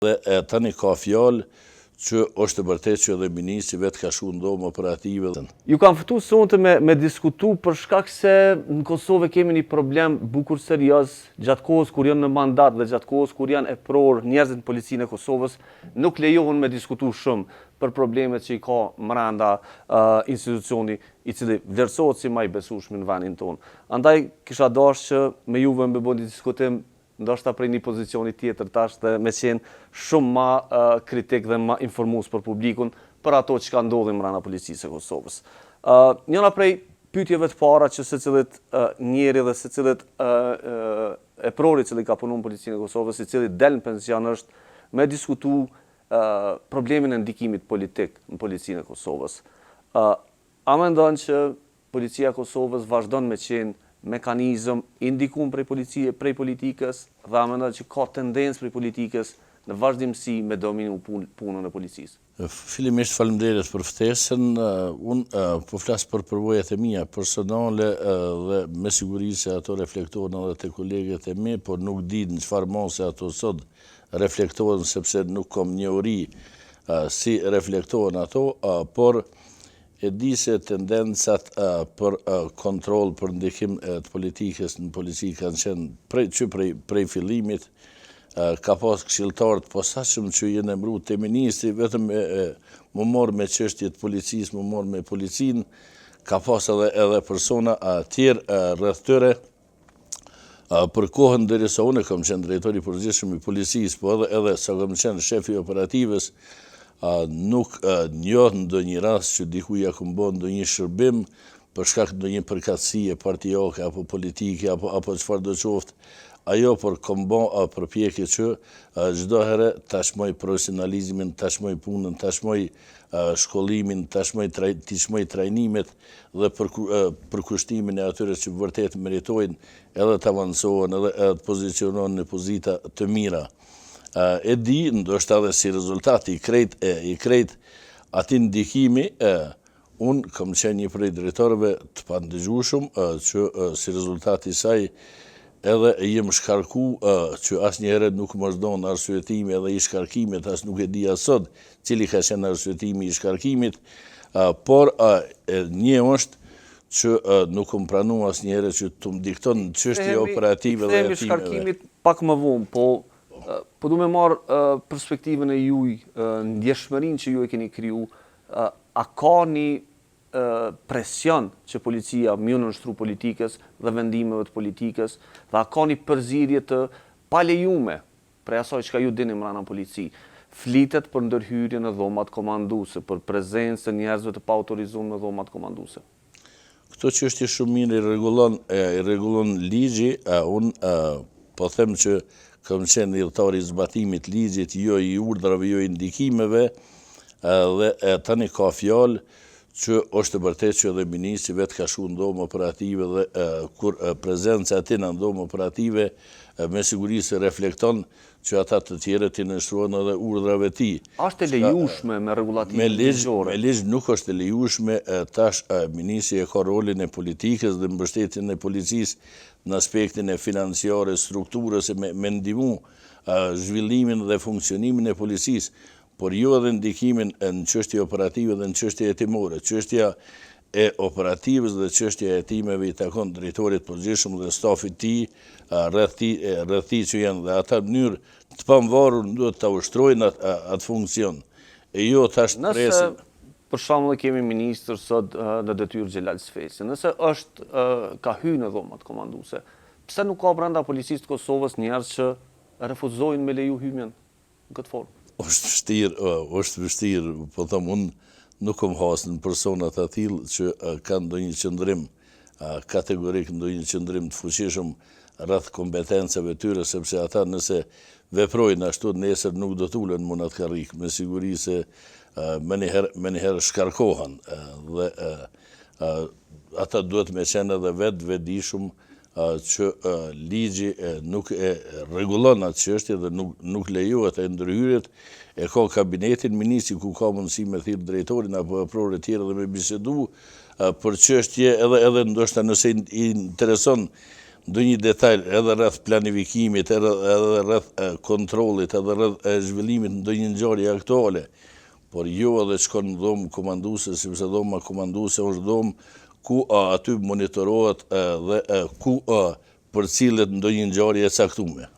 Dhe tani ka fjalë që është e vërtetë që edhe ministri vetë ka shku ndomë operative. Ju kam fëtu sonte me diskutu për shkak se në Kosovë kemi një problem bukur serioz gjatë kohës kur janë në mandat dhe gjatë kohës kur janë e pror njerëzit në policinë e Kosovës nuk lejohen me diskutu shumë për problemet që i ka mranda institucioni i cili vlerësohet si më i besueshëm në vendin tonë. Andaj kisha dashur që me juve me bëni diskutim ndoshta prej një pozicioni tjetër tash dhe me qenë shumë ma kritik dhe ma informues për publikun për ato që ka ndodhin mrena policisë e Kosovës. Njëra prej pyetjeve të para që secilit njeri dhe secilit e prori cili ka punu në policinë e Kosovës, i cili del në pension është me diskutu problemin e ndikimit politik në policinë e Kosovës. A mendon që policia e Kosovës vazhdon me qenë mekanizëm indikum prej politikës dhe a mendon që ka tendencë prej politikës në vazhdimsi me dominu punën e policisë? Fillimisht faleminderit për ftesën. Unë po flas për përvojat e mia personale dhe me siguri se ato reflektohen edhe te kolegët e mi, por nuk di në çfarë mose ato sot reflektohen sepse nuk kam njohuri si reflektohen ato, por e di se tendencat për kontroll, për ndikim të politikës në polici kanë qenë prej fillimit, ka pas këshilltar të posaçëm që jenë emëruar te ministri, vetëm më morë me çështjet policisë, më morë me policinë, ka pas edhe persona tjerë rreth tyre. Për kohën derisa unë kam qenë drejtori i përgjithshëm i policisë, po edhe sa kam qenë shefi i operativës, nuk njoh ndonjë rast që dikuj ja ka bën ndonjë shërbim për shkak ndonjë përkatësie partijake apo politike apo çfarë do qoftë. Ajo për kombo përpjekje që çdo herë tashmoj profesionalizmin, tashmoj punën, tashmoj shkollimin, tashmoj trajnimet dhe përkushtimin e atyre që vërtet meritojnë edhe të avancohen edhe të pozicionohen në pozita të mira. E di, ndoshta edhe si rezultati i krejt ati ndikimi, unë kam qenë një prej drejtorëve të pandëgjueshëm që si rezultati i saj edhe jem shkarku që asnjëherë nuk më është dhënë arsyetimi edhe i shkarkimit, as nuk e di as sot cili ka qenë arsyetimi i shkarkimit, por një është që nuk më pranu asnjëherë që të më dikton çështje operative dhe jetimeve. Shkarkimit pak më vonë, po du me marë perspektivën e juj, ndjeshmërinë që ju e keni kriju, a ka një presion që policia mjë nështru politikës dhe vendimeve të politikës, dhe a ka një përzirje të palejume prej asaj që ka ju dini mrena polici, flitet për ndërhyrje në dhomat komanduse, për prezencë të njerëzve të pa autorizuar në dhomat komanduse? Këto që është shumë mirë i rregullon ligji, unë po them që kam qenë dhjetari i zbatimit ligjit, jo i urdhrave, jo i ndikimeve, dhe tani ka fjalë që është e vërtetë që edhe ministri vetë ka shku në dhomë operative dhe kur prezenca e tij në dhomë operative me siguri se reflekton që ata të tjerët i nënshtrohen edhe urdhrave të tij. Është e lejueshme me rregullative ligjore? Me ligj nuk është e lejueshme, tash ministri e ka rolin e politikës dhe mbështetjen e policisë në aspektin e financiare, strukturës, me ndihmu zhvillimin dhe funksionimin e policisë, por jo edhe ndikimin në çështje operative dhe në çështje hetimore. Çështja e operativës dhe çështja e hetimeve i takon drejtorit përgjithshëm dhe stafit të tij, rreth tij që janë dhe ata në mënyrë të pavarur duhet ta ushtrojnë atë funksion. E jo tash të presin. Për shembull kemi ministër sot në detyrë Xhelal Sfeci. Nëse ka hyrë në dhomat komanduese, pse nuk ka brenda policisë të Kosovës njerëz që refuzojnë me leju hyrjen në këtë formë? Është vështirë, po them unë nuk kam hasë në personat të tillë që kanë ndonjë qëndrim kategorik, ndonjë qëndrim të fuqishëm rreth kompetencave tyre, sepse ata nëse veprojnë ashtu nesër nuk do të ulen munat karrik, me siguri se me njëherë shkarkohen dhe ata duhet me qenë edhe vetëdijshëm që ligji nuk e rregullon atë çështje dhe nuk lejohet e ndërhyrjet, e ka kabinetin ministri ku ka mundësi me thirr drejtorin apo prorë të tjerë dhe me bisedu për çështje edhe ndoshta nëse i intereson ndonjë detaj edhe rreth planifikimit, edhe rreth kontrollit, edhe rreth zhvillimit ndonjë ngjarje aktuale, por jo edhe shkon në dhomë komanduese, sepse dhoma komanduese është dhomë ku aty monitorohet dhe ku përcillet ndonjë ngjarje e caktuar.